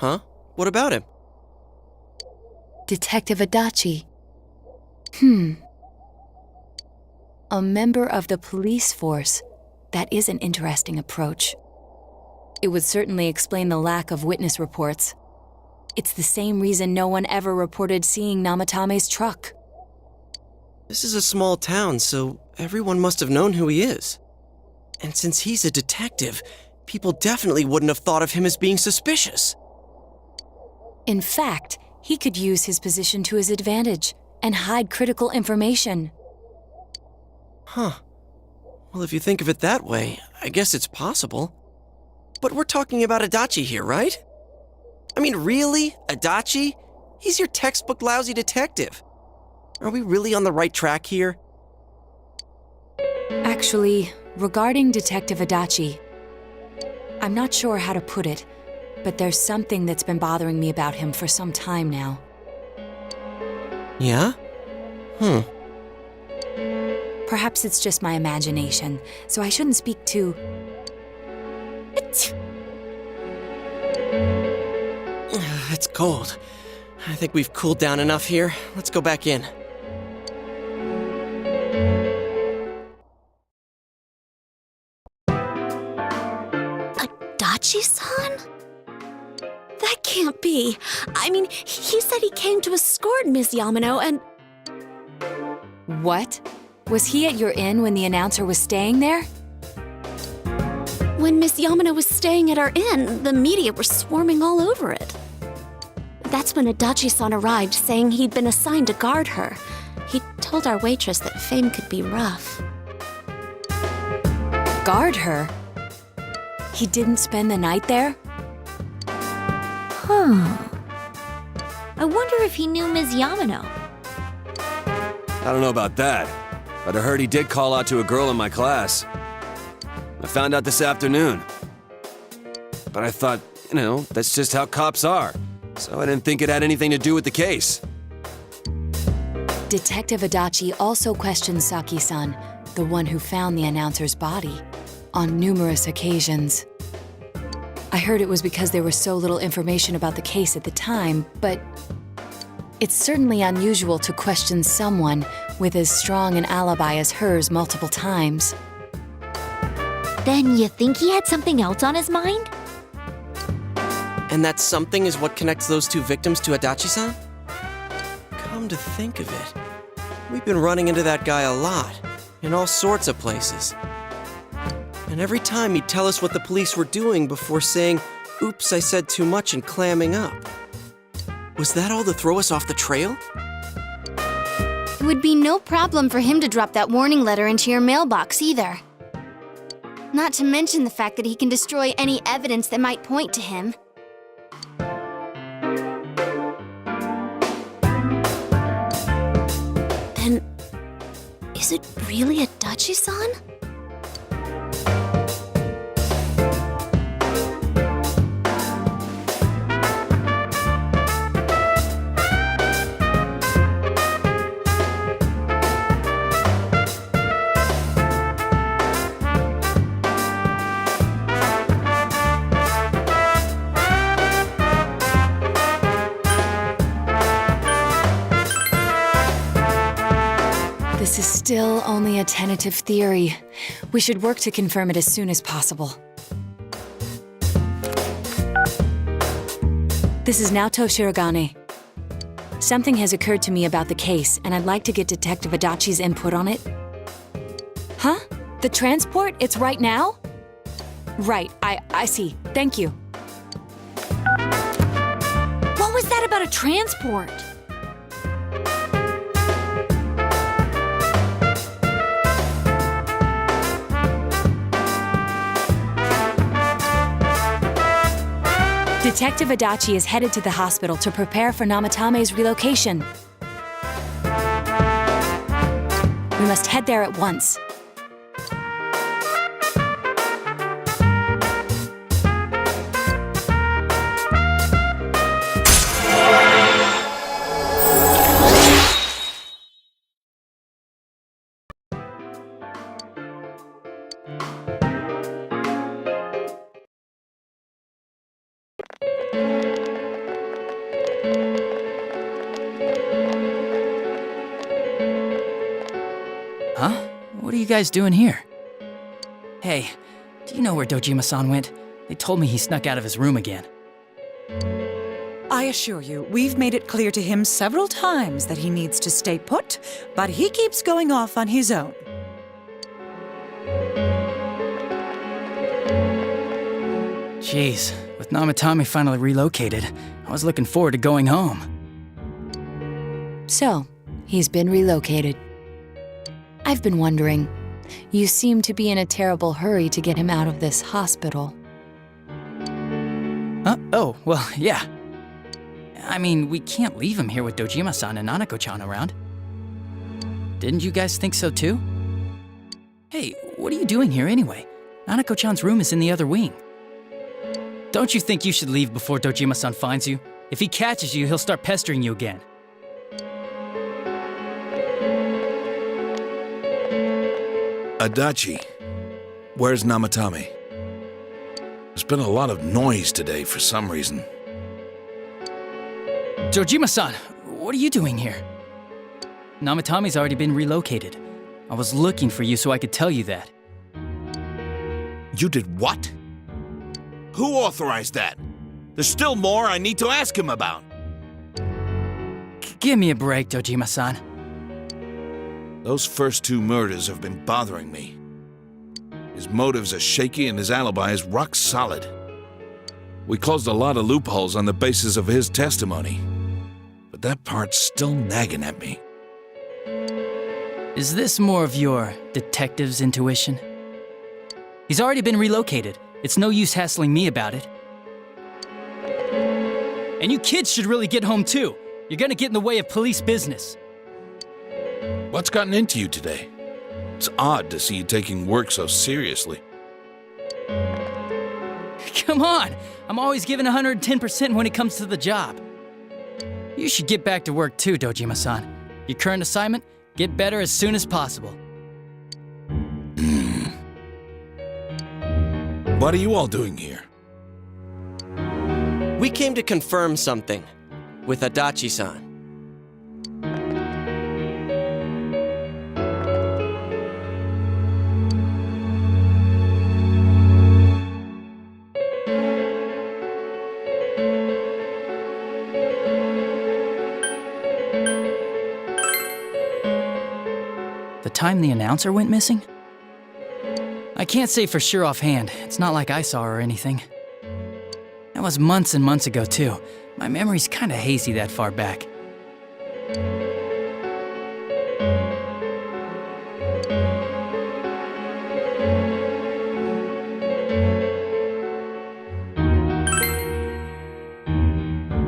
Huh? What about him? Detective Adachi. A member of the police force. That is an interesting approach. It would certainly explain the lack of witness reports. It's the same reason no one ever reported seeing Namatame's truck. This is a small town, so everyone must have known who he is. And since he's a detective, people definitely wouldn't have thought of him as being suspicious. In fact, he could use his position to his advantage and hide critical information. Huh. Well, if you think of it that way, I guess it's possible. But we're talking about Adachi here, right? I mean, really? Adachi? He's your textbook lousy detective. Are we really on the right track here? Actually, regarding Detective Adachi, I'm not sure how to put it, but there's something that's been bothering me about him for some time now. Yeah? Perhaps it's just my imagination, so I shouldn't speak too... It's cold. I think we've cooled down enough here. Let's go back in. Adachi-san? That can't be. I mean, he said he came to escort Miss Yamano and... What? Was he at your inn when the announcer was staying there? When Miss Yamano was staying at our inn, the media were swarming all over it. That's when Adachi-san arrived, saying he'd been assigned to guard her. He told our waitress that fame could be rough. Guard her? He didn't spend the night there? I wonder if he knew Ms. Yamano. I don't know about that, but I heard he did call out to a girl in my class. I found out this afternoon. But I thought, that's just how cops are. So I didn't think it had anything to do with the case. Detective Adachi also questioned Saki-san, the one who found the announcer's body, on numerous occasions. I heard it was because there was so little information about the case at the time, but it's certainly unusual to question someone with as strong an alibi as hers multiple times. Then you think he had something else on his mind? And that something is what connects those two victims to Adachi-san? Come to think of it, we've been running into that guy a lot, in all sorts of places. And every time he'd tell us what the police were doing before saying, "Oops, I said too much," and clamming up. Was that all to throw us off the trail? It would be no problem for him to drop that warning letter into your mailbox either. Not to mention the fact that he can destroy any evidence that might point to him. Then, is it really Adachi-san? This is still only a tentative theory. We should work to confirm it as soon as possible. This is Naoto Shirogane. Something has occurred to me about the case, and I'd like to get Detective Adachi's input on it. Huh? The transport? It's right now? Right, I see. Thank you. What was that about a transport? Detective Adachi is headed to the hospital to prepare for Namatame's relocation. We must head there at once. What are you guys doing here? Hey, do you know where Dojima-san went? They told me he snuck out of his room again. I assure you, we've made it clear to him several times that he needs to stay put, but he keeps going off on his own. Jeez, with Namatame finally relocated, I was looking forward to going home. So, he's been relocated. I've been wondering. You seem to be in a terrible hurry to get him out of this hospital. Oh, well, yeah. I mean, we can't leave him here with Dojima-san and Nanako-chan around. Didn't you guys think so too? Hey, what are you doing here anyway? Nanako-chan's room is in the other wing. Don't you think you should leave before Dojima-san finds you? If he catches you, he'll start pestering you again. Adachi, where's Namatame? There's been a lot of noise today for some reason. Dojima-san, what are you doing here? Namatame's already been relocated. I was looking for you so I could tell you that. You did what? Who authorized that? There's still more I need to ask him about. Give me a break, Dojima-san. Those first two murders have been bothering me. His motives are shaky and his alibi is rock solid. We closed a lot of loopholes on the basis of his testimony. But that part's still nagging at me. Is this more of your detective's intuition? He's already been relocated. It's no use hassling me about it. And you kids should really get home too. You're gonna get in the way of police business. What's gotten into you today? It's odd to see you taking work so seriously. Come on! I'm always giving 110% when it comes to the job. You should get back to work too, Dojima-san. Your current assignment? Get better as soon as possible. What are you all doing here? We came to confirm something with Adachi-san. The time the announcer went missing? I can't say for sure offhand. It's not like I saw her or anything. That was months and months ago, too. My memory's kinda hazy that far back.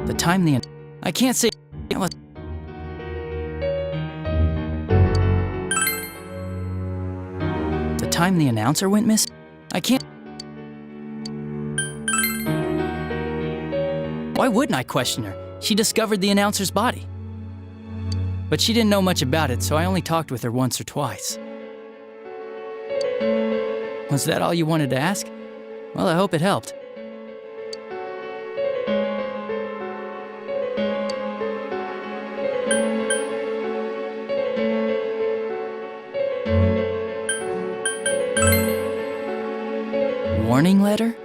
The time the... I can't say... It was... The time the announcer went missing? I can't... Why wouldn't I question her? She discovered the announcer's body. But she didn't know much about it, so I only talked with her once or twice. Was that all you wanted to ask? Well, I hope it helped. Warning letter?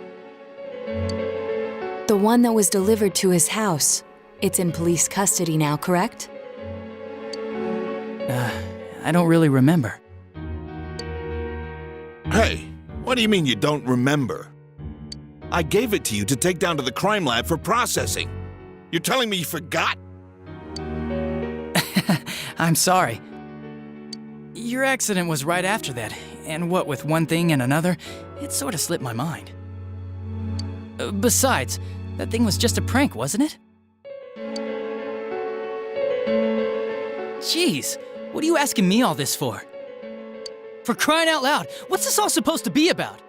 The one that was delivered to his house. It's in police custody now, correct? I don't really remember. Hey, what do you mean you don't remember? I gave it to you to take down to the crime lab for processing. You're telling me you forgot? I'm sorry. Your accident was right after that, and what with one thing and another, it sort of slipped my mind. Besides, that thing was just a prank, wasn't it? Jeez, what are you asking me all this for? For crying out loud, what's this all supposed to be about?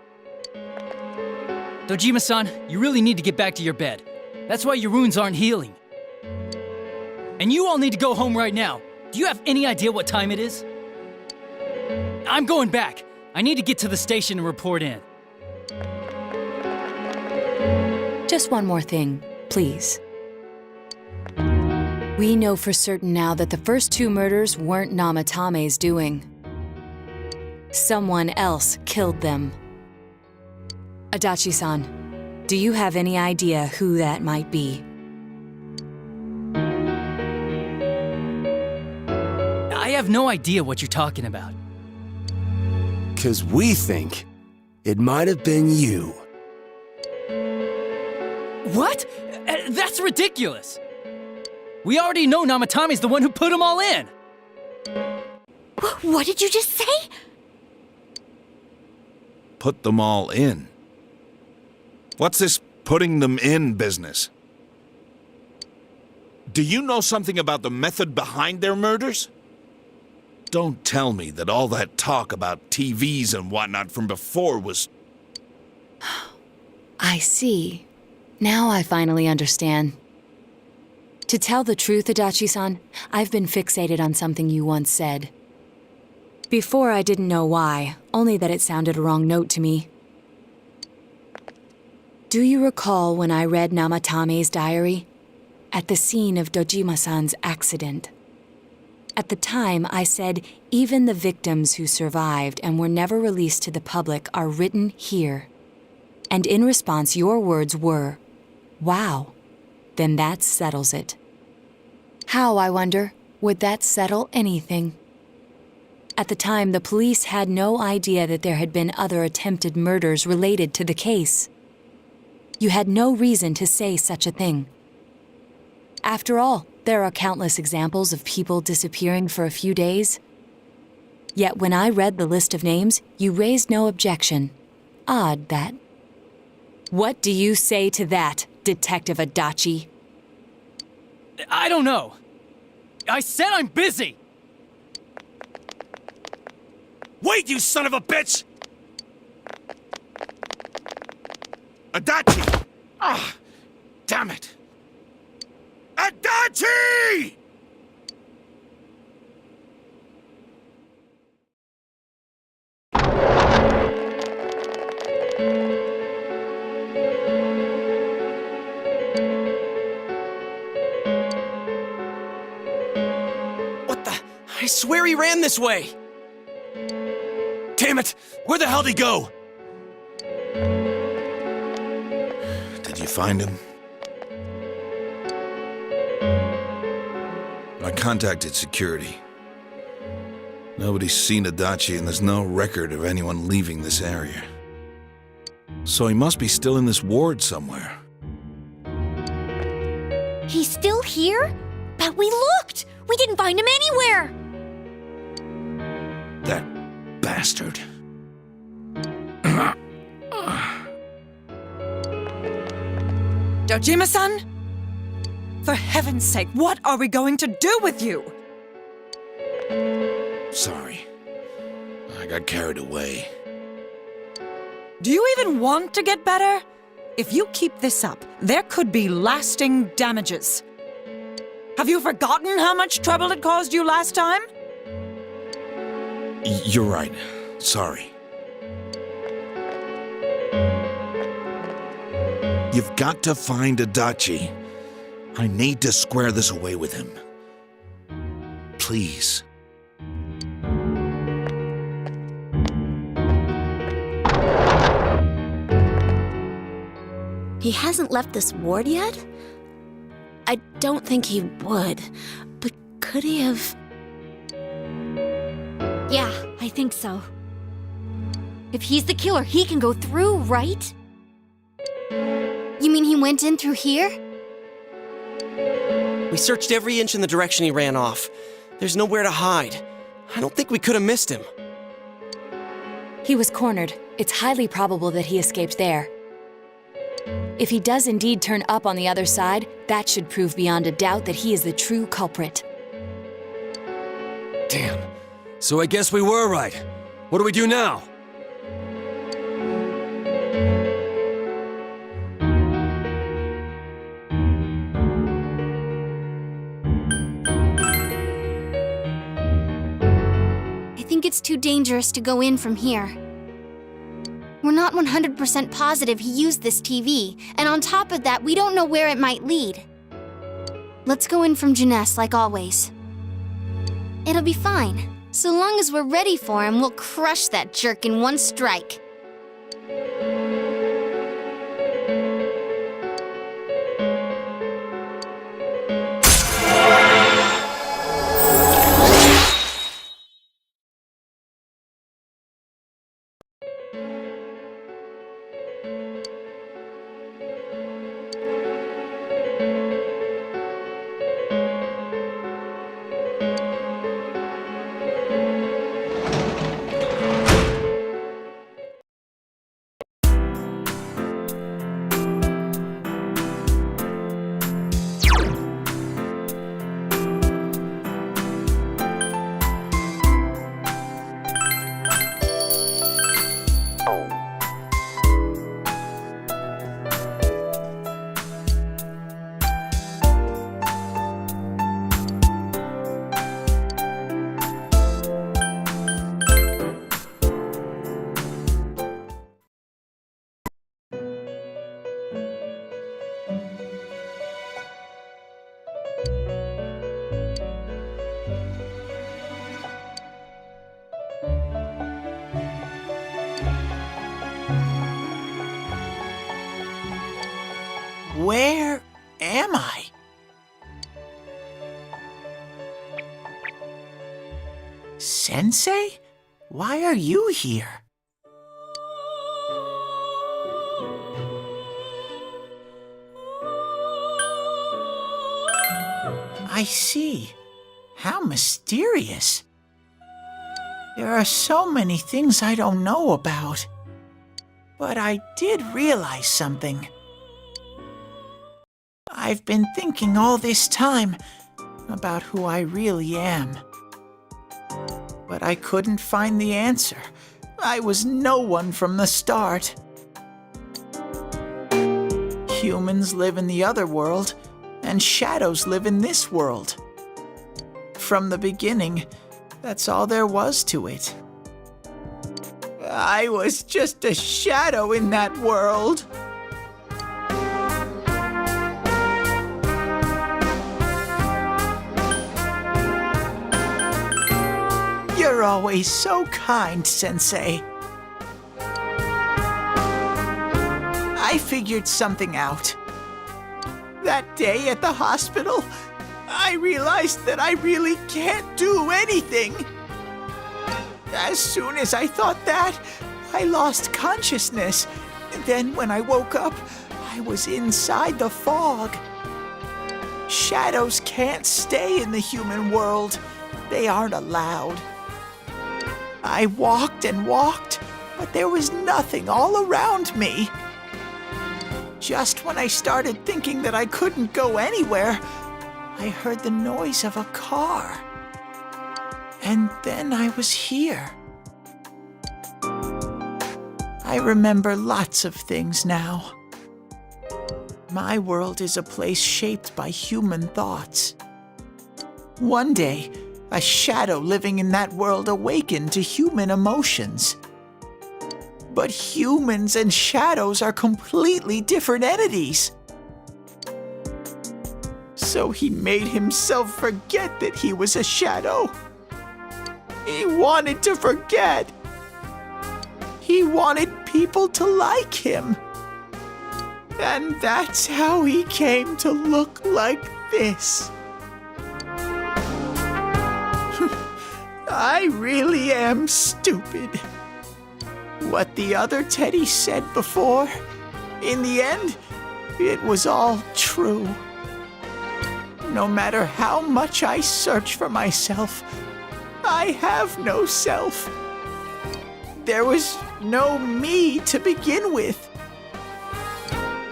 Dojima-san, you really need to get back to your bed. That's why your wounds aren't healing. And you all need to go home right now. Do you have any idea what time it is? I'm going back. I need to get to the station and report in. Just one more thing, please. We know for certain now that the first two murders weren't Namatame's doing. Someone else killed them. Adachi-san, do you have any idea who that might be? I have no idea what you're talking about. 'Cause we think it might have been you. What? That's ridiculous! We already know Namatami's the one who put them all in! What did you just say? Put them all in. What's this putting them in business? Do you know something about the method behind their murders? Don't tell me that all that talk about TVs and whatnot from before was... I see. Now I finally understand. To tell the truth, Adachi-san, I've been fixated on something you once said. Before I didn't know why, only that it sounded a wrong note to me. Do you recall when I read Namatame's diary? At the scene of Dojima-san's accident. At the time, I said, even the victims who survived and were never released to the public are written here. And in response, your words were, wow, then that settles it. How, I wonder, would that settle anything? At the time, the police had no idea that there had been other attempted murders related to the case. You had no reason to say such a thing. After all, there are countless examples of people disappearing for a few days. Yet when I read the list of names, you raised no objection. Odd, that. What do you say to that, Detective Adachi? I don't know. I said I'm busy! Wait, you son of a bitch! Adachi! Ah, damn it! Adachi! What the? I swear he ran this way! Damn it! Where the hell'd he go? Did you find him? I contacted security. Nobody's seen Adachi and there's no record of anyone leaving this area. So he must be still in this ward somewhere. He's still here? But we looked! We didn't find him anywhere! That bastard. Dojima-san? For heaven's sake, what are we going to do with you? Sorry. I got carried away. Do you even want to get better? If you keep this up, there could be lasting damages. Have you forgotten how much trouble it caused you last time? You're right. Sorry. You've got to find Adachi. I need to square this away with him. Please. He hasn't left this ward yet? I don't think he would, but could he have? Yeah, I think so. If he's the killer, he can go through, right? You mean he went in through here? We searched every inch in the direction he ran off. There's nowhere to hide. I don't think we could have missed him. He was cornered. It's highly probable that he escaped there. If he does indeed turn up on the other side, that should prove beyond a doubt that he is the true culprit. Damn. So I guess we were right. What do we do now? I think it's too dangerous to go in from here. We're not 100% positive he used this TV, and on top of that, we don't know where it might lead. Let's go in from Jeunesse like always. It'll be fine. So long as we're ready for him, we'll crush that jerk in one strike. Where am I? Sensei? Why are you here? I see. How mysterious. There are so many things I don't know about. But I did realize something. I've been thinking all this time about who I really am. But I couldn't find the answer. I was no one from the start. Humans live in the other world, and shadows live in this world. From the beginning, that's all there was to it. I was just a shadow in that world. You're always so kind, Sensei. I figured something out. That day at the hospital, I realized that I really can't do anything. As soon as I thought that, I lost consciousness. Then when I woke up, I was inside the fog. Shadows can't stay in the human world. They aren't allowed. I walked and walked, but there was nothing all around me. Just when I started thinking that I couldn't go anywhere, I heard the noise of a car. And then I was here. I remember lots of things now. My world is a place shaped by human thoughts. One day, a shadow living in that world awakened to human emotions. But humans and shadows are completely different entities. So he made himself forget that he was a shadow. He wanted to forget. He wanted people to like him. And that's how he came to look like this. I really am stupid. What the other Teddy said before, in the end, it was all true. No matter how much I search for myself, I have no self. There was no me to begin with.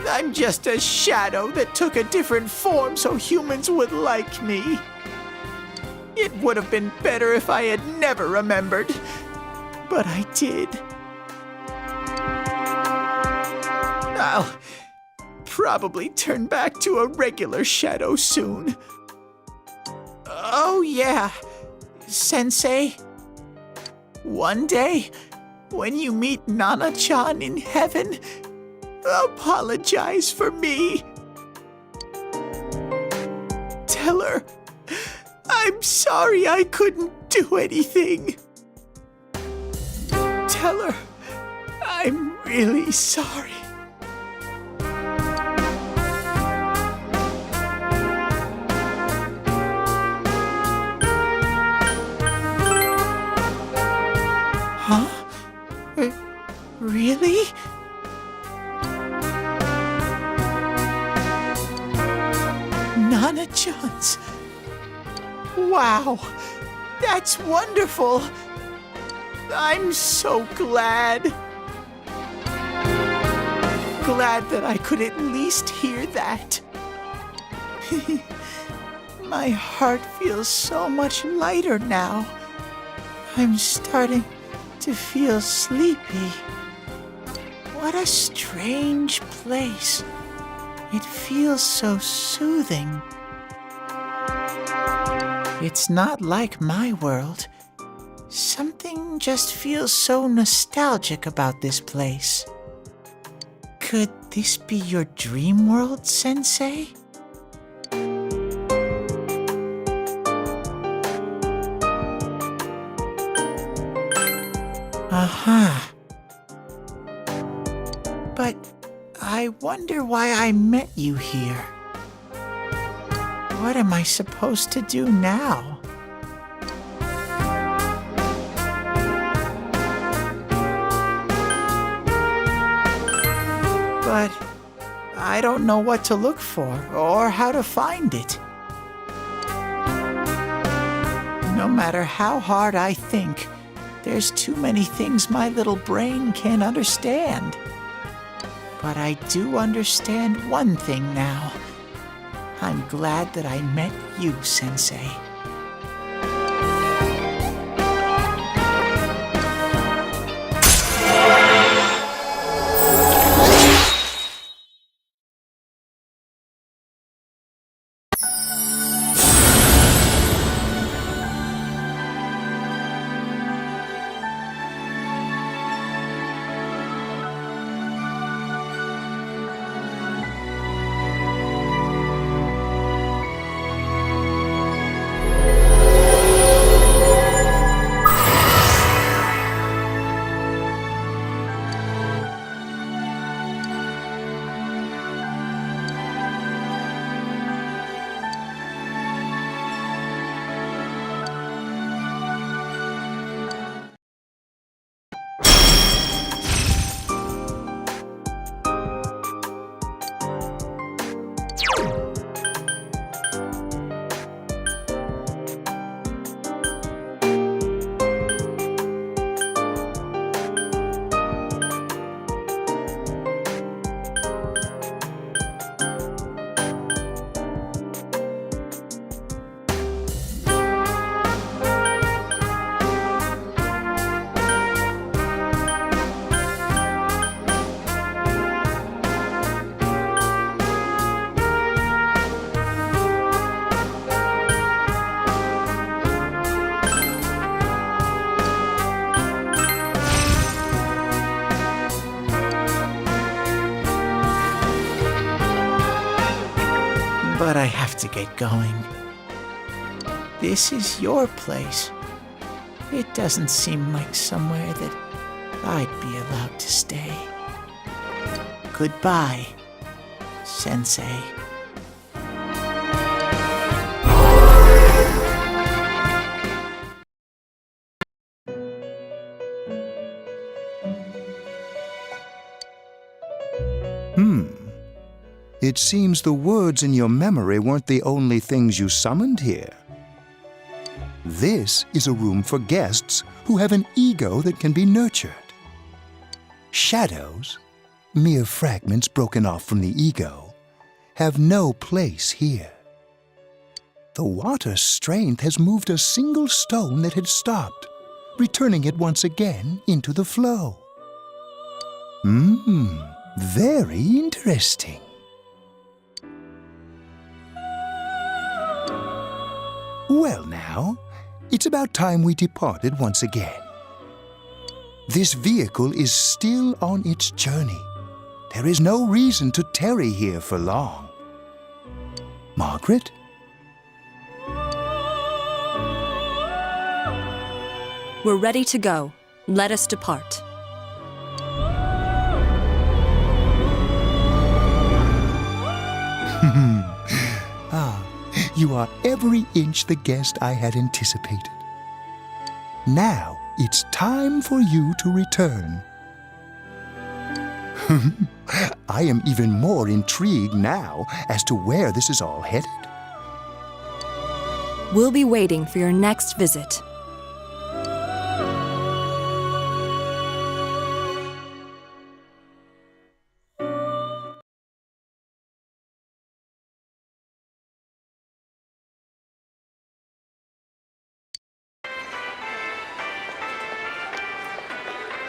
I'm just a shadow that took a different form so humans would like me. It would have been better if I had never remembered, but I did. I'll probably turn back to a regular shadow soon. Oh yeah, Sensei. One day, when you meet Nana-chan in heaven, apologize for me. Tell her I'm sorry I couldn't do anything. Tell her I'm really sorry. Huh? Really? Nana Jones. Wow, that's wonderful. I'm so glad. Glad that I could at least hear that. My heart feels so much lighter now. I'm starting to feel sleepy. What a strange place. It feels so soothing. It's not like my world. Something just feels so nostalgic about this place. Could this be your dream world, Sensei? Aha. But I wonder why I met you here. What am I supposed to do now? But I don't know what to look for or how to find it. No matter how hard I think, there's too many things my little brain can't understand. But I do understand one thing now. I'm glad that I met you, Sensei. But I have to get going. This is your place. It doesn't seem like somewhere that I'd be allowed to stay. Goodbye, Sensei. It seems the words in your memory weren't the only things you summoned here. This is a room for guests who have an ego that can be nurtured. Shadows, mere fragments broken off from the ego, have no place here. The water's strength has moved a single stone that had stopped, returning it once again into the flow. Very interesting. Well now, it's about time we departed once again. This vehicle is still on its journey. There is no reason to tarry here for long. Margaret? We're ready to go. Let us depart. You are every inch the guest I had anticipated. Now it's time for you to return. I am even more intrigued now as to where this is all headed. We'll be waiting for your next visit.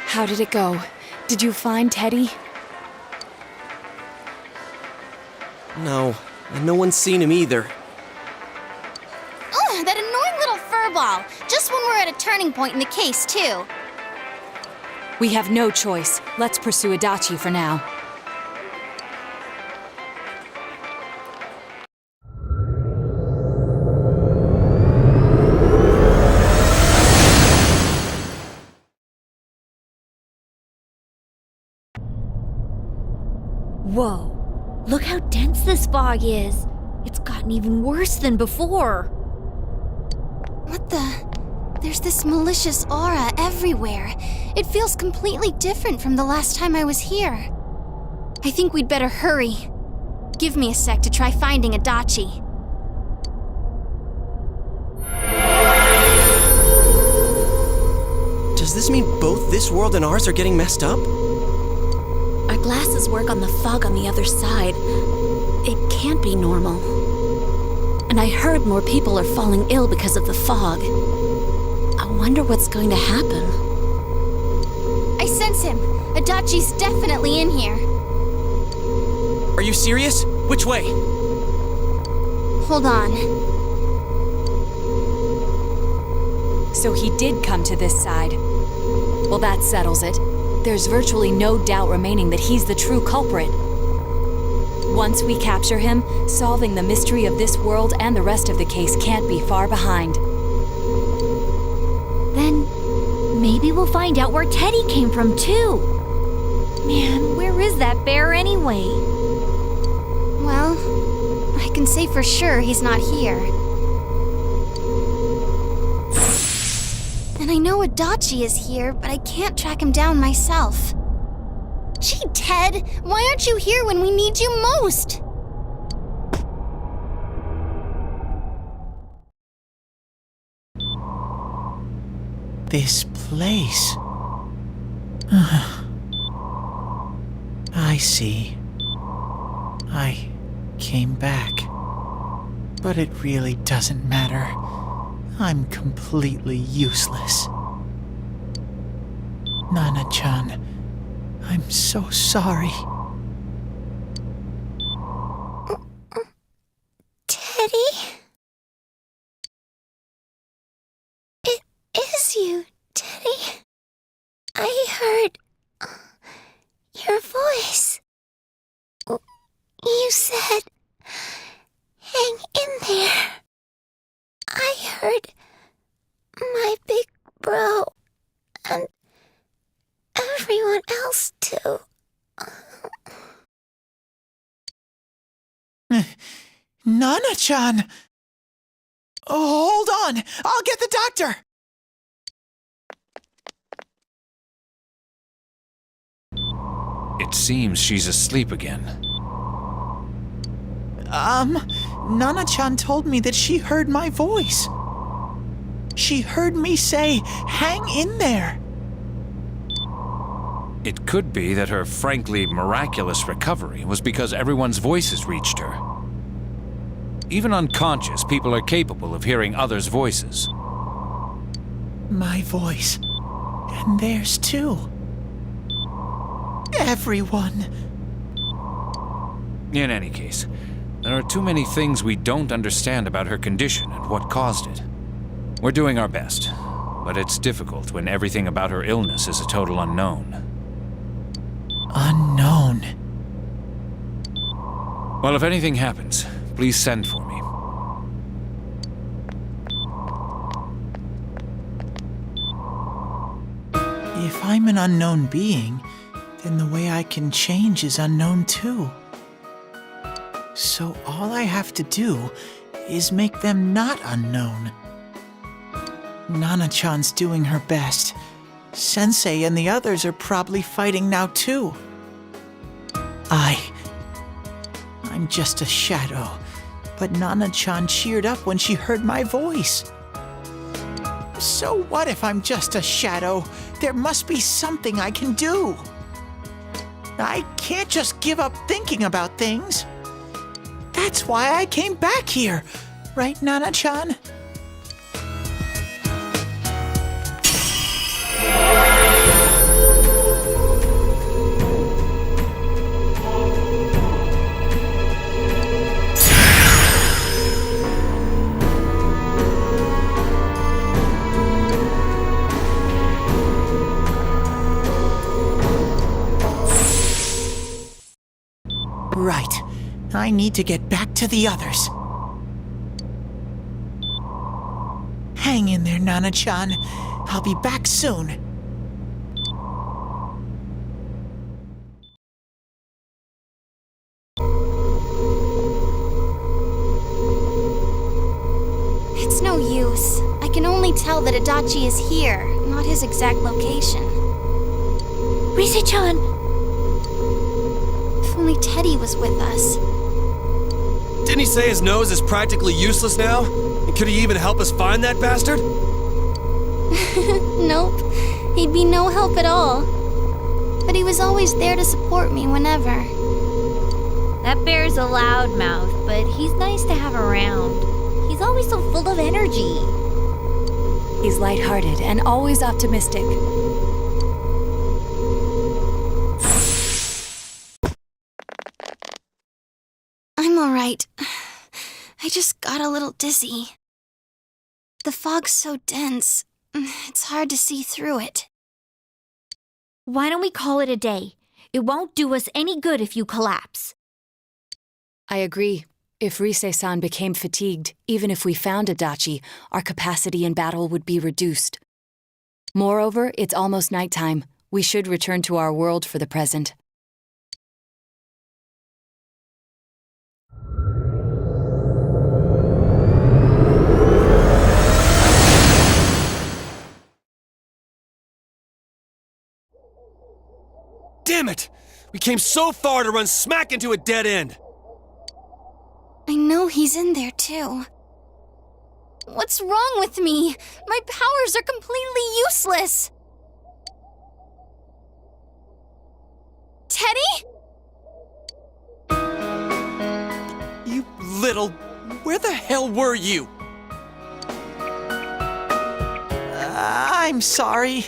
How did it go? Did you find Teddy? No, and no one's seen him either. Ugh, that annoying little furball! Just when we're at a turning point in the case, too. We have no choice. Let's pursue Adachi for now. Whoa. Look how dense this fog is. It's gotten even worse than before. What the? There's this malicious aura everywhere. It feels completely different from the last time I was here. I think we'd better hurry. Give me a sec to try finding Adachi. Does this mean both this world and ours are getting messed up? Our glasses work on the fog on the other side. It can't be normal. And I heard more people are falling ill because of the fog. I wonder what's going to happen. I sense him. Adachi's definitely in here. Are you serious? Which way? Hold on. So he did come to this side. Well, that settles it. There's virtually no doubt remaining that he's the true culprit. Once we capture him, solving the mystery of this world and the rest of the case can't be far behind. Then maybe we'll find out where Teddy came from, too. Man, where is that bear anyway? Well, I can say for sure he's not here. And I know Adachi is here, but I can't track him down myself. Gee, Ted, why aren't you here when we need you most? This place. I see. I came back. But it really doesn't matter. I'm completely useless. Nana-chan, I'm so sorry. Teddy? It is you, Teddy. I heard your voice. You said, hang in there. I heard my big bro and everyone else too. Nana-chan! Oh, hold on! I'll get the doctor! It seems she's asleep again. Nana-chan told me that she heard my voice. She heard me say, hang in there. It could be that her frankly miraculous recovery was because everyone's voices reached her. Even unconscious, people are capable of hearing others' voices. My voice. And theirs too. Everyone. In any case, there are too many things we don't understand about her condition and what caused it. We're doing our best, but it's difficult when everything about her illness is a total unknown. Unknown? Well, if anything happens, please send for me. If I'm an unknown being, then the way I can change is unknown too. So all I have to do is make them not unknown. Nana-chan's doing her best. Sensei and the others are probably fighting now too. I'm just a shadow, but Nana-chan cheered up when she heard my voice. So what if I'm just a shadow? There must be something I can do. I can't just give up thinking about things. That's why I came back here. Right, Nana-chan? Right. I need to get back to the others. Hang in there, Nana-chan. I'll be back soon. It's no use. I can only tell that Adachi is here, not his exact location. Rise-chan! If only Teddy was with us. Didn't he say his nose is practically useless now? And could he even help us find that bastard? Nope. He'd be no help at all. But he was always there to support me whenever. That bear's a loudmouth, but he's nice to have around. He's always so full of energy. He's lighthearted and always optimistic. I'm alright. I just got a little dizzy. The fog's so dense, it's hard to see through it. Why don't we call it a day? It won't do us any good if you collapse. I agree. If Rise-san became fatigued, even if we found Adachi, our capacity in battle would be reduced. Moreover, it's almost nighttime. We should return to our world for the present. Damn it! We came so far to run smack into a dead end! I know he's in there too. What's wrong with me? My powers are completely useless. Teddy? You little... Where the hell were you? I'm sorry.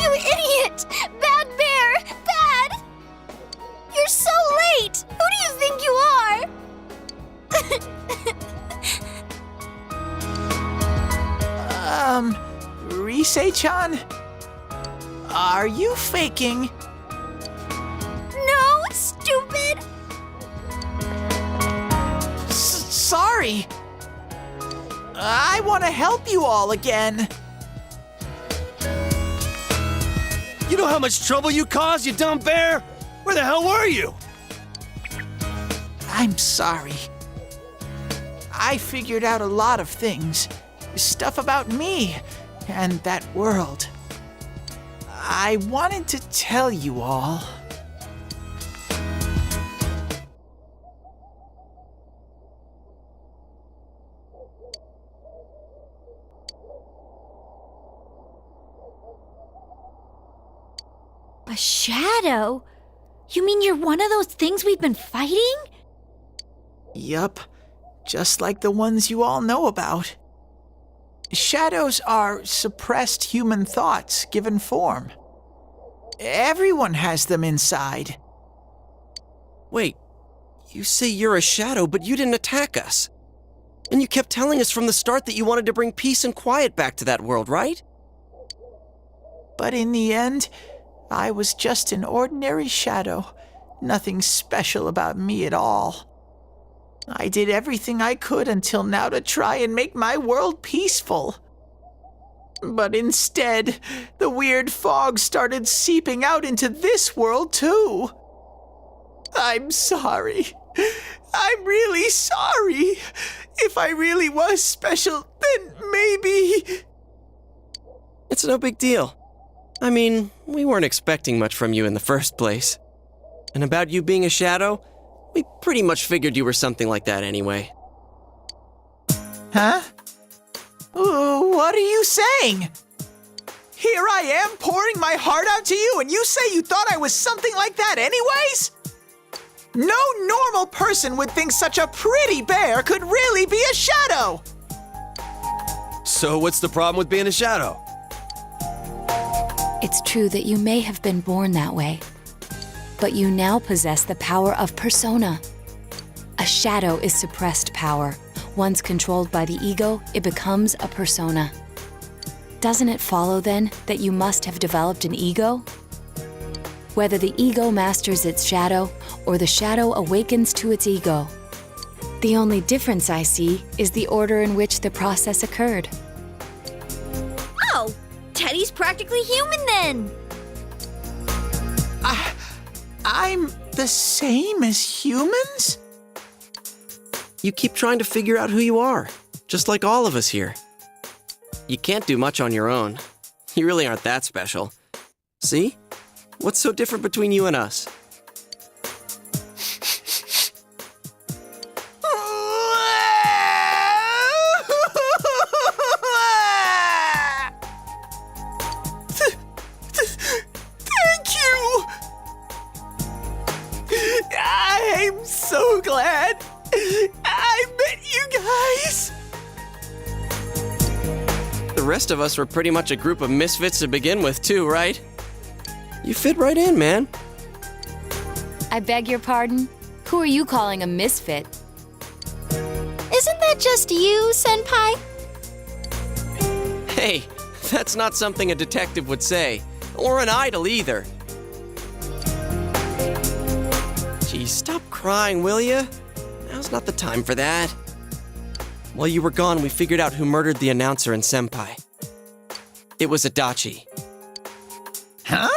You idiot! Bad bear! Bad! You're so late! Who do you think you are? Rise-chan? Are you faking? No, stupid! Sorry. I want to help you all again. You know how much trouble you caused, you dumb bear? Where the hell were you? I'm sorry. I figured out a lot of things. Stuff about me and that world. I wanted to tell you all. A shadow? You mean you're one of those things we've been fighting? Yup, just like the ones you all know about. Shadows are suppressed human thoughts given form. Everyone has them inside. Wait, you say you're a shadow, but you didn't attack us. And you kept telling us from the start that you wanted to bring peace and quiet back to that world, right? But in the end, I was just an ordinary shadow. Nothing special about me at all. I did everything I could until now to try and make my world peaceful. But instead, the weird fog started seeping out into this world, too. I'm sorry. I'm really sorry. If I really was special, then maybe... It's no big deal. I mean, we weren't expecting much from you in the first place. And about you being a shadow, we pretty much figured you were something like that anyway. Huh? What are you saying? Here I am pouring my heart out to you, and you say you thought I was something like that anyways? No normal person would think such a pretty bear could really be a shadow! So what's the problem with being a shadow? It's true that you may have been born that way, but you now possess the power of persona. A shadow is suppressed power. Once controlled by the ego, it becomes a persona. Doesn't it follow, then, that you must have developed an ego? Whether the ego masters its shadow, or the shadow awakens to its ego. The only difference I see is the order in which the process occurred. Oh, Teddy's practically human then. I'm the same as humans? You keep trying to figure out who you are, just like all of us here. You can't do much on your own. You really aren't that special. See? What's so different between you and us? Thank you! I'm so glad I met you guys! The rest of us were pretty much a group of misfits to begin with, too, right? You fit right in, man. I beg your pardon? Who are you calling a misfit? Isn't that just you, Senpai? Hey, that's not something a detective would say. Or an idol, either. Geez, stop crying, will ya? Now's not the time for that. While you were gone, we figured out who murdered the announcer and Senpai. It was Adachi. Huh?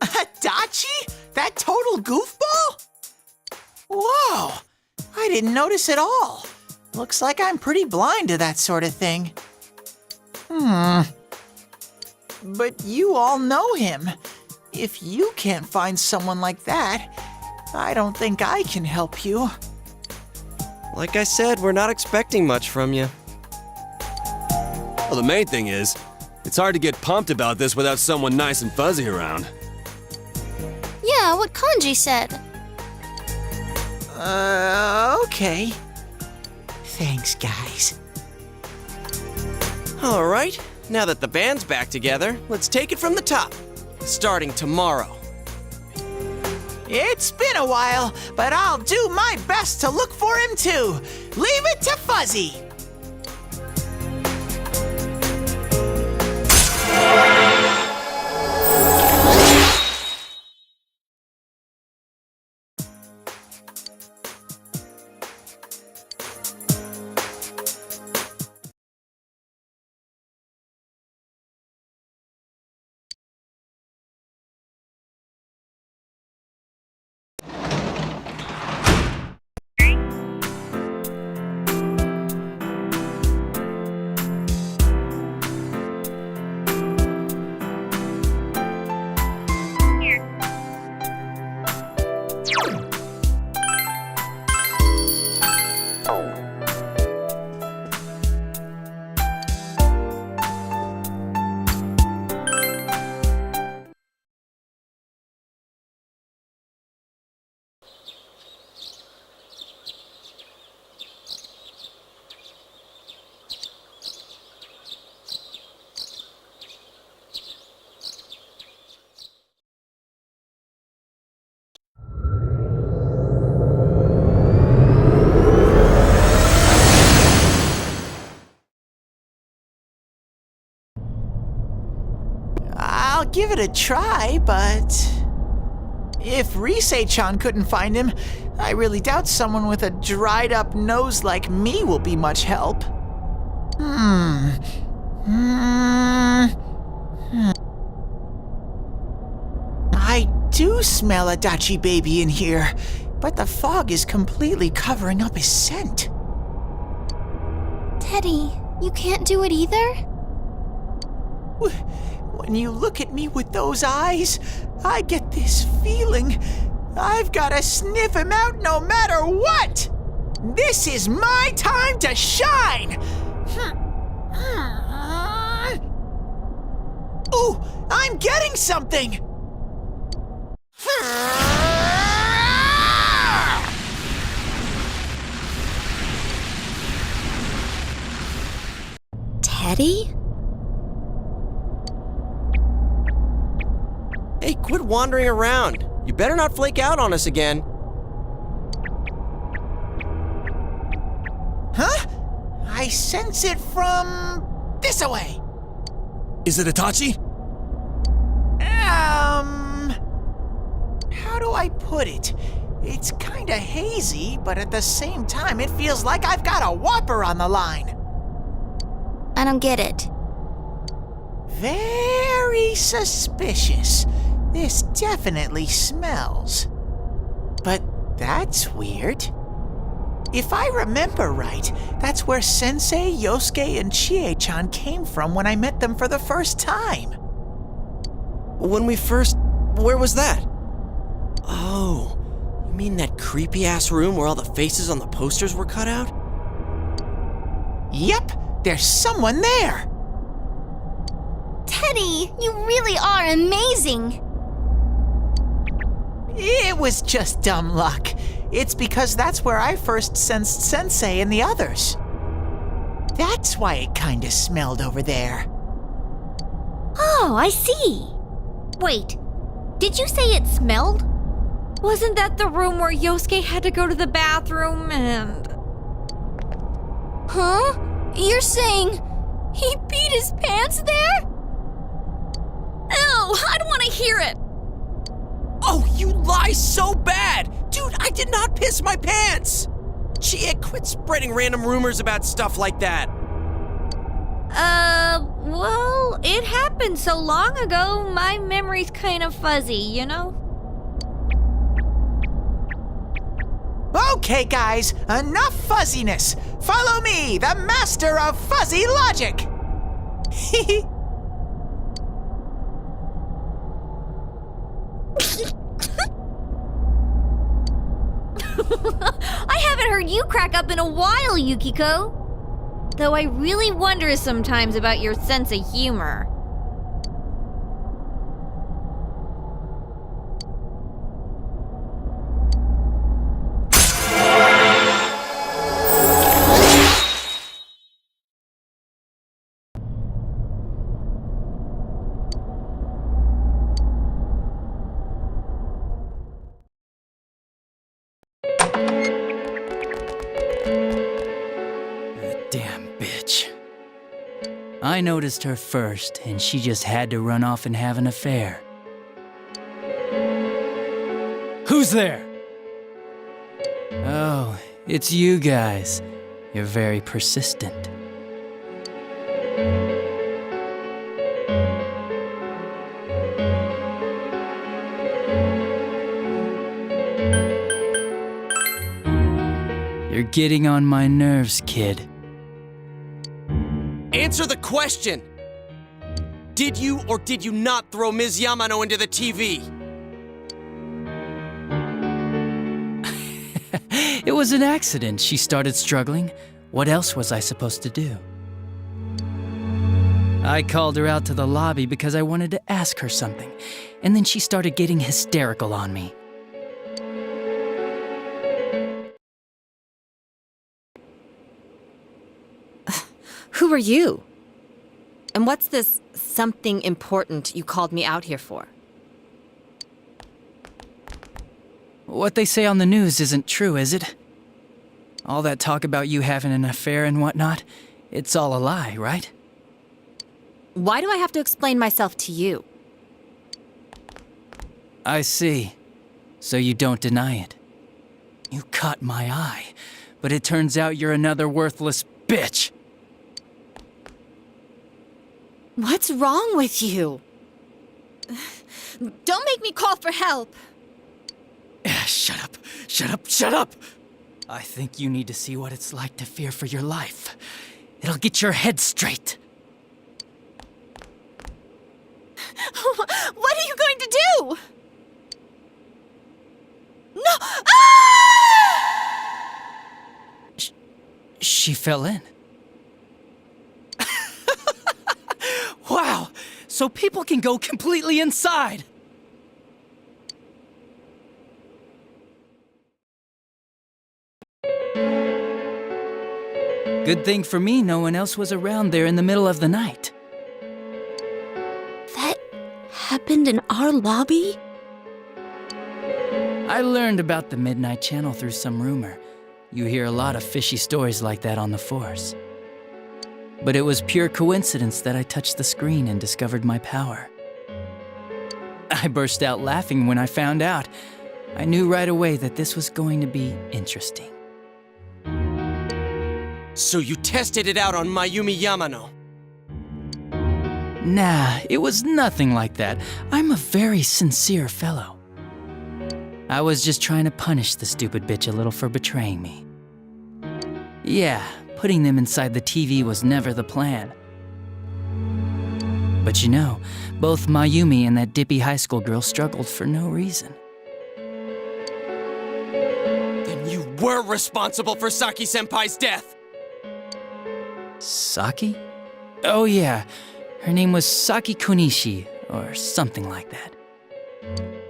Adachi? That total goofball? Whoa! I didn't notice at all. Looks like I'm pretty blind to that sort of thing. But you all know him. If you can't find someone like that, I don't think I can help you. Like I said, we're not expecting much from you. Well, the main thing is, it's hard to get pumped about this without someone nice and fuzzy around. Yeah, what Kanji said. Okay. Thanks, guys. All right, now that the band's back together, let's take it from the top. Starting tomorrow. It's been a while, but I'll do my best to look for him too. Leave it to Fuzzy. I'll give it a try, but if Risei-chan couldn't find him, I really doubt someone with a dried-up nose like me will be much help. I do smell a Adachi baby in here, but the fog is completely covering up his scent. Teddy, you can't do it either? When you look at me with those eyes, I get this feeling I've gotta sniff him out no matter what! This is my time to shine! Ooh, I'm getting something! Teddy? Hey, quit wandering around. You better not flake out on us again. Huh? I sense it from this away. Is it Itachi? How do I put it? It's kinda hazy, but at the same time, it feels like I've got a whopper on the line. I don't get it. Very suspicious. This definitely smells. But that's weird. If I remember right, that's where Sensei, Yosuke, and Chie-chan came from when I met them for the first time. Where was that? Oh, you mean that creepy-ass room where all the faces on the posters were cut out? Yep, there's someone there! Teddy, you really are amazing! It was just dumb luck. It's because that's where I first sensed Sensei and the others. That's why it kinda smelled over there. Oh, I see. Wait, did you say it smelled? Wasn't that the room where Yosuke had to go to the bathroom and... Huh? You're saying he peed his pants there? Ew, I don't want to hear it. Oh, you lie so bad! Dude, I did not piss my pants! Chia, quit spreading random rumors about stuff like that. Well, it happened so long ago, my memory's kind of fuzzy, you know? Okay, guys, enough fuzziness. Follow me, the master of fuzzy logic. I haven't heard you crack up in a while, Yukiko. Though I really wonder sometimes about your sense of humor. Damn bitch. I noticed her first, and she just had to run off and have an affair. Who's there? Oh, it's you guys. You're very persistent. You're getting on my nerves, kid. Answer the question! Did you or did you not throw Ms. Yamano into the TV? It was an accident. She started struggling. What else was I supposed to do? I called her out to the lobby because I wanted to ask her something, and then she started getting hysterical on me. Who are you? And what's this something important you called me out here for? What they say on the news isn't true, is it? All that talk about you having an affair and whatnot, it's all a lie, right? Why do I have to explain myself to you? I see. So you don't deny it. You caught my eye, but it turns out you're another worthless bitch. What's wrong with you? Don't make me call for help. Shut up! Shut up! Shut up! I think you need to see what it's like to fear for your life. It'll get your head straight. What are you going to do? No! Ah! She fell in. Wow! So people can go completely inside! Good thing for me, no one else was around there in the middle of the night. That happened in our lobby? I learned about the Midnight Channel through some rumor. You hear a lot of fishy stories like that on the Force. But it was pure coincidence that I touched the screen and discovered my power. I burst out laughing when I found out. I knew right away that this was going to be interesting. So you tested it out on Mayumi Yamano? Nah, it was nothing like that. I'm a very sincere fellow. I was just trying to punish the stupid bitch a little for betraying me. Yeah, putting them inside the TV was never the plan. But you know, both Mayumi and that dippy high school girl struggled for no reason. Then you were responsible for Saki-senpai's death! Saki? Oh yeah, her name was Saki Konishi, or something like that.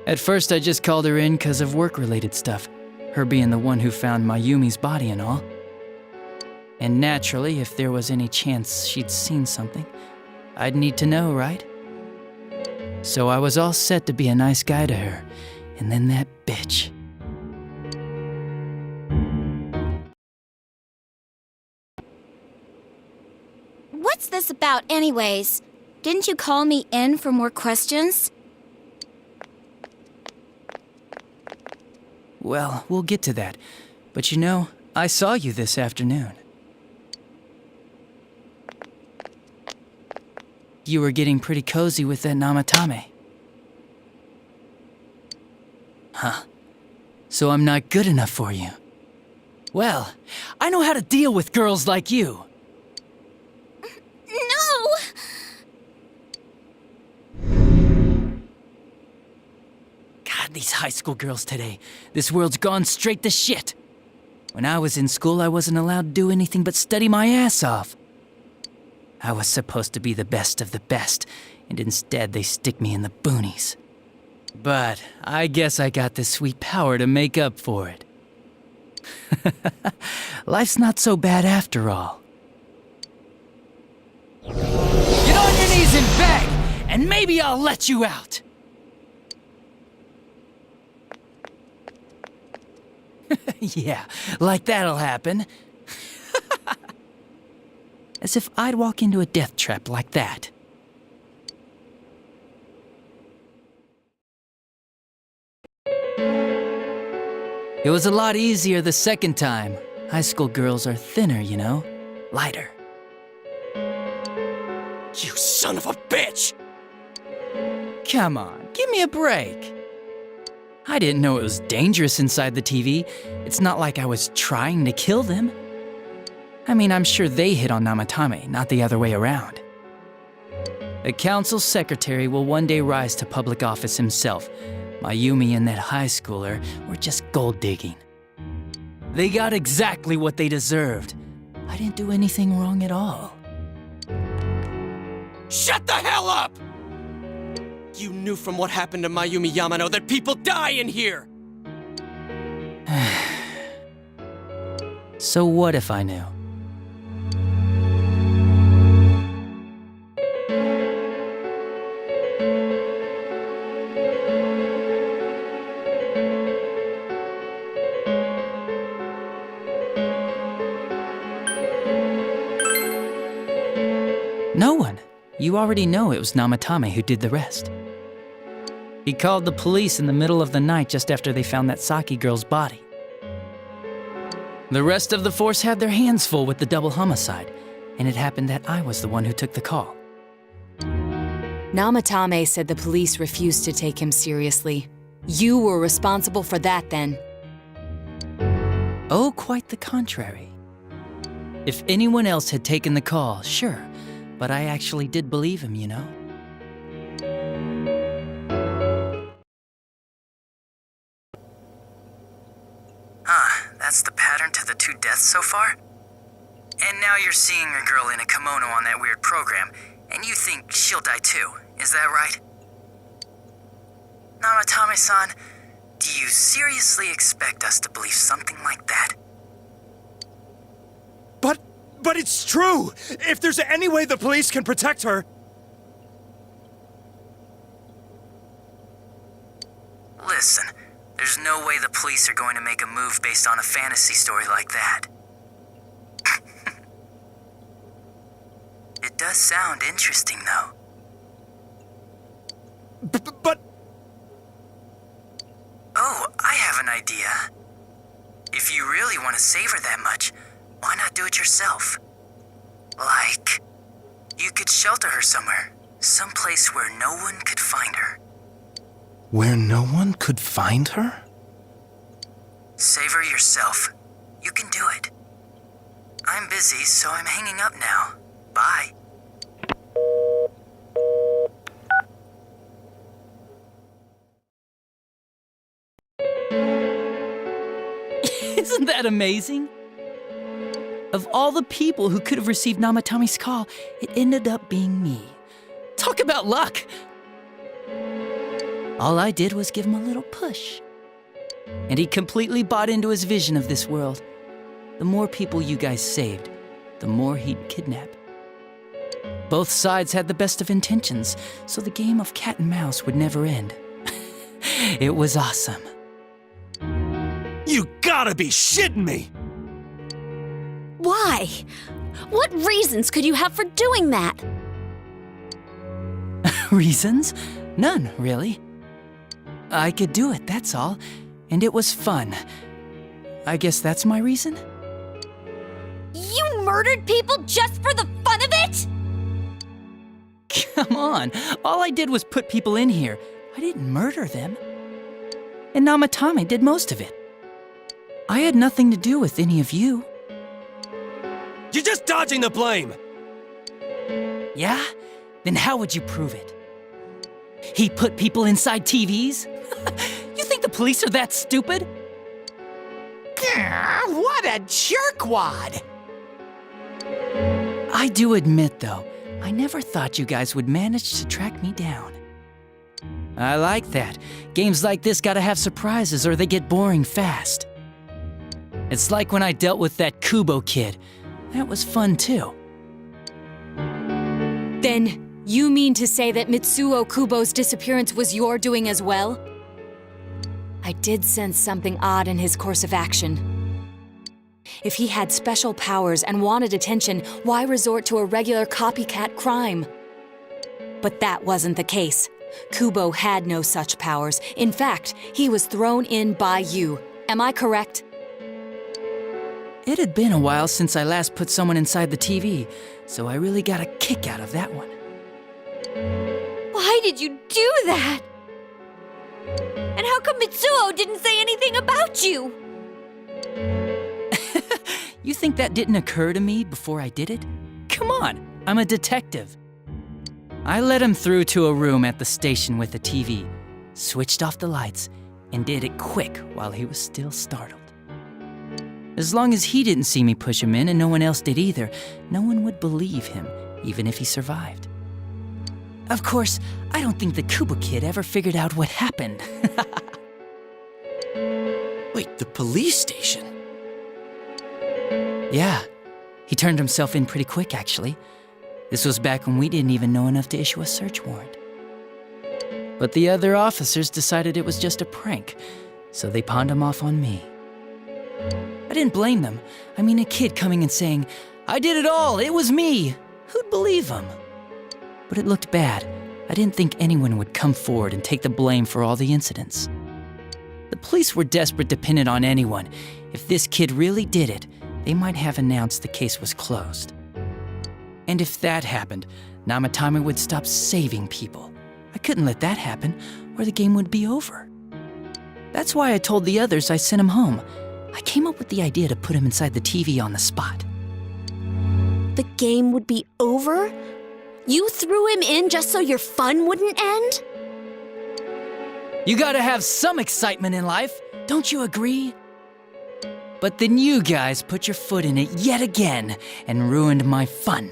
At first I just called her in because of work-related stuff, her being the one who found Mayumi's body and all. And naturally, if there was any chance she'd seen something, I'd need to know, right? So I was all set to be a nice guy to her, and then that bitch. What's this about, anyways? Didn't you call me in for more questions? Well, we'll get to that. But you know, I saw you this afternoon. You were getting pretty cozy with that Namatame. Huh. So I'm not good enough for you. Well, I know how to deal with girls like you. No! God, these high school girls today. This world's gone straight to shit. When I was in school, I wasn't allowed to do anything but study my ass off. I was supposed to be the best of the best, and instead they stick me in the boonies. But I guess I got the sweet power to make up for it. Life's not so bad after all. Get on your knees and beg, and maybe I'll let you out. Yeah, like that'll happen. As if I'd walk into a death trap like that. It was a lot easier the second time. High school girls are thinner, you know? Lighter. You son of a bitch! Come on, give me a break. I didn't know it was dangerous inside the TV. It's not like I was trying to kill them. I mean, I'm sure they hit on Namatame, not the other way around. The council's secretary will one day rise to public office himself. Mayumi and that high schooler were just gold digging. They got exactly what they deserved. I didn't do anything wrong at all. Shut the hell up! You knew from what happened to Mayumi Yamano that people die in here! So what if I knew? No one. You already know it was Namatame who did the rest. He called the police in the middle of the night just after they found that Saki girl's body. The rest of the force had their hands full with the double homicide, and it happened that I was the one who took the call. Namatame said the police refused to take him seriously. You were responsible for that then. Oh, quite the contrary. If anyone else had taken the call, sure, but I actually did believe him, you know? That's the pattern to the 2 deaths so far? And now you're seeing a girl in a kimono on that weird program, and you think she'll die too, is that right? Namatame-san, do you seriously expect us to believe something like that? But it's true! If there's any way the police can protect her... Listen, there's no way the police are going to make a move based on a fantasy story like that. It does sound interesting, though. But... Oh, I have an idea. If you really want to save her that much, why not do it yourself? Like, you could shelter her somewhere. Someplace where no one could find her. Where no one could find her? Save her yourself. You can do it. I'm busy, so I'm hanging up now. Bye. Isn't that amazing? Of all the people who could have received Namatame's call, it ended up being me. Talk about luck! All I did was give him a little push. And he completely bought into his vision of this world. The more people you guys saved, the more he'd kidnap. Both sides had the best of intentions, so the game of cat and mouse would never end. It was awesome. You gotta be shitting me! Why? What reasons could you have for doing that? Reasons? None, really. I could do it, that's all. And it was fun. I guess that's my reason? You murdered people just for the fun of it? Come on, all I did was put people in here. I didn't murder them. And Namatame did most of it. I had nothing to do with any of you. You're just dodging the blame! Yeah? Then how would you prove it? He put people inside TVs? You think the police are that stupid? What a jerkwad! I do admit, though, I never thought you guys would manage to track me down. I like that. Games like this gotta have surprises or they get boring fast. It's like when I dealt with that Kubo kid. That was fun, too. Then, you mean to say that Mitsuo Kubo's disappearance was your doing as well? I did sense something odd in his course of action. If he had special powers and wanted attention, why resort to a regular copycat crime? But that wasn't the case. Kubo had no such powers. In fact, he was thrown in by you. Am I correct? It had been a while since I last put someone inside the TV, so I really got a kick out of that one. Why did you do that? And how come Mitsuo didn't say anything about you? You think that didn't occur to me before I did it? Come on, I'm a detective. I led him through to a room at the station with a TV, switched off the lights, and did it quick while he was still startled. As long as he didn't see me push him in and no one else did either, no one would believe him, even if he survived. Of course, I don't think the Kubo kid ever figured out what happened. Wait, the police station? Yeah, he turned himself in pretty quick, actually. This was back when we didn't even know enough to issue a search warrant. But the other officers decided it was just a prank, so they pawned him off on me. I didn't blame them. I mean, a kid coming and saying, "I did it all, it was me." Who'd believe him? But it looked bad. I didn't think anyone would come forward and take the blame for all the incidents. The police were desperate to pin it on anyone. If this kid really did it, they might have announced the case was closed. And if that happened, Namatame would stop saving people. I couldn't let that happen, or the game would be over. That's why I told the others I sent him home. I came up with the idea to put him inside the TV on the spot. The game would be over? You threw him in just so your fun wouldn't end? You gotta have some excitement in life, don't you agree? But then you guys put your foot in it yet again and ruined my fun.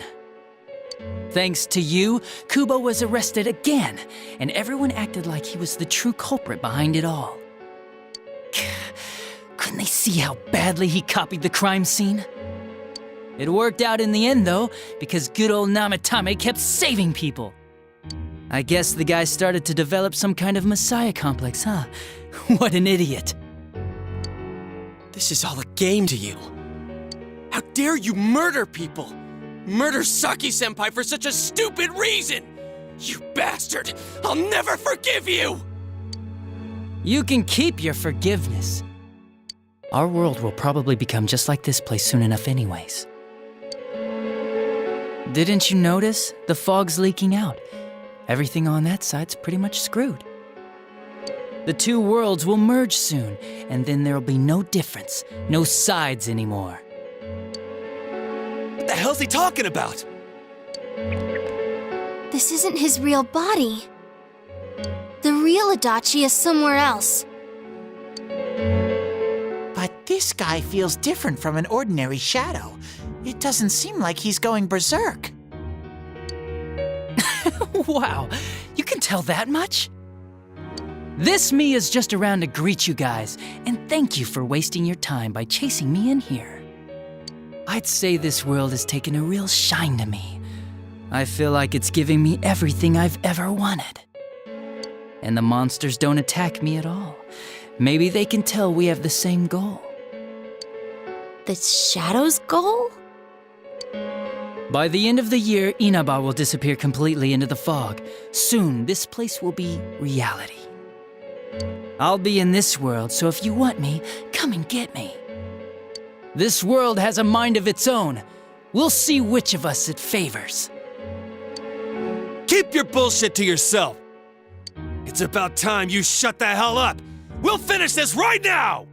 Thanks to you, Kubo was arrested again, and everyone acted like he was the true culprit behind it all. Couldn't they see how badly he copied the crime scene? It worked out in the end, though, because good old Namatame kept saving people. I guess the guy started to develop some kind of messiah complex, huh? What an idiot. This is all a game to you. How dare you murder people? Murder Saki-senpai for such a stupid reason! You bastard! I'll never forgive you! You can keep your forgiveness. Our world will probably become just like this place soon enough anyways. Didn't you notice? The fog's leaking out. Everything on that side's pretty much screwed. The two worlds will merge soon, and then there'll be no difference, no sides anymore. What the hell's he talking about? This isn't his real body. The real Adachi is somewhere else. But this guy feels different from an ordinary shadow. It doesn't seem like he's going berserk. Wow, you can tell that much? This me is just around to greet you guys, and thank you for wasting your time by chasing me in here. I'd say this world has taken a real shine to me. I feel like it's giving me everything I've ever wanted. And the monsters don't attack me at all. Maybe they can tell we have the same goal. The Shadow's goal? By the end of the year, Inaba will disappear completely into the fog. Soon, this place will be reality. I'll be in this world, so if you want me, come and get me. This world has a mind of its own. We'll see which of us it favors. Keep your bullshit to yourself. It's about time you shut the hell up. We'll finish this right now!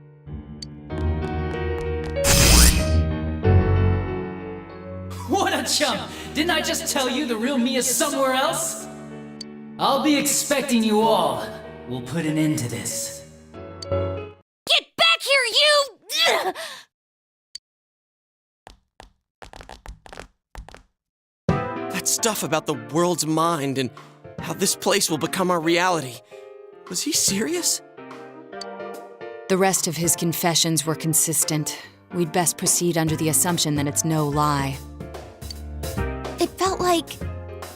What a chump! Didn't I just tell you the real me is somewhere else? I'll be expecting you all. We'll put an end to this. Get back here, you! That stuff about the world's mind and how this place will become our reality. Was he serious? The rest of his confessions were consistent. We'd best proceed under the assumption that it's no lie. It felt like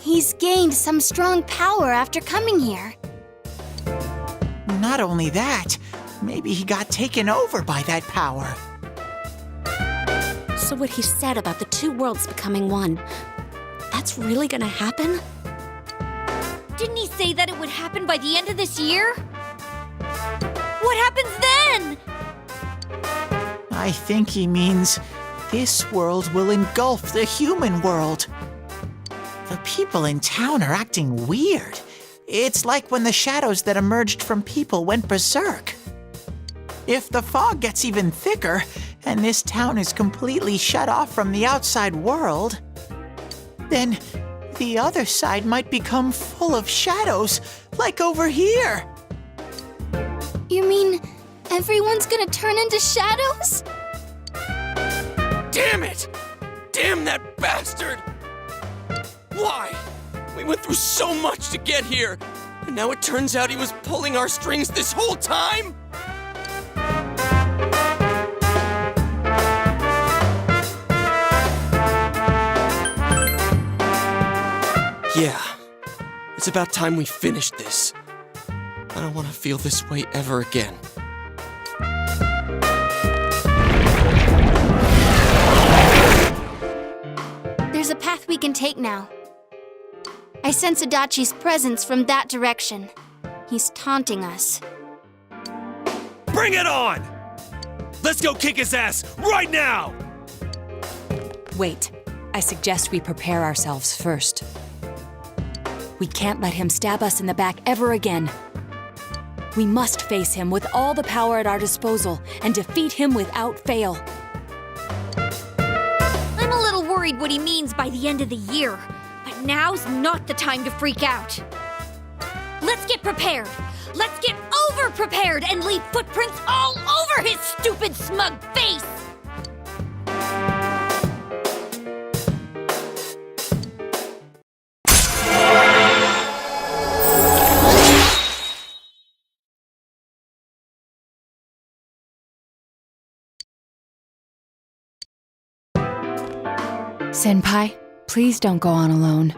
he's gained some strong power after coming here. Not only that, maybe he got taken over by that power. So what he said about the two worlds becoming one, that's really gonna happen? Didn't he say that it would happen by the end of this year? What happens then? I think he means this world will engulf the human world. The people in town are acting weird. It's like when the shadows that emerged from people went berserk. If the fog gets even thicker, and this town is completely shut off from the outside world, then the other side might become full of shadows, like over here. You mean everyone's gonna turn into shadows? Damn it! Damn that bastard! Why? We went through so much to get here, and now it turns out he was pulling our strings this whole time? Yeah, it's about time we finished this. I don't want to feel this way ever again. There's a path we can take now. I sense Adachi's presence from that direction. He's taunting us. Bring it on! Let's go kick his ass right now! Wait, I suggest we prepare ourselves first. We can't let him stab us in the back ever again. We must face him with all the power at our disposal and defeat him without fail. I'm a little worried what he means by the end of the year, but now's not the time to freak out. Let's get prepared. Let's get over-prepared and leave footprints all over his stupid, smug face! Senpai, please don't go on alone.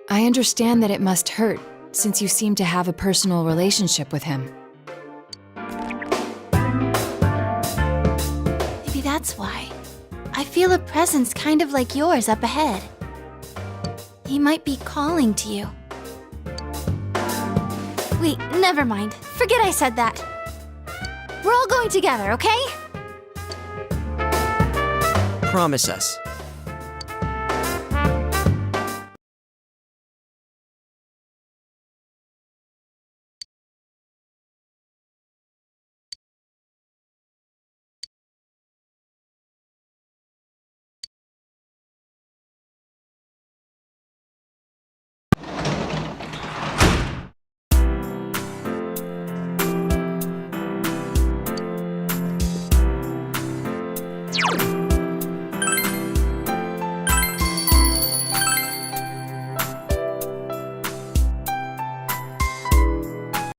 I understand that it must hurt, since you seem to have a personal relationship with him. Maybe that's why. I feel a presence kind of like yours up ahead. He might be calling to you. Wait, never mind. Forget I said that. We're all going together, okay? Promise us.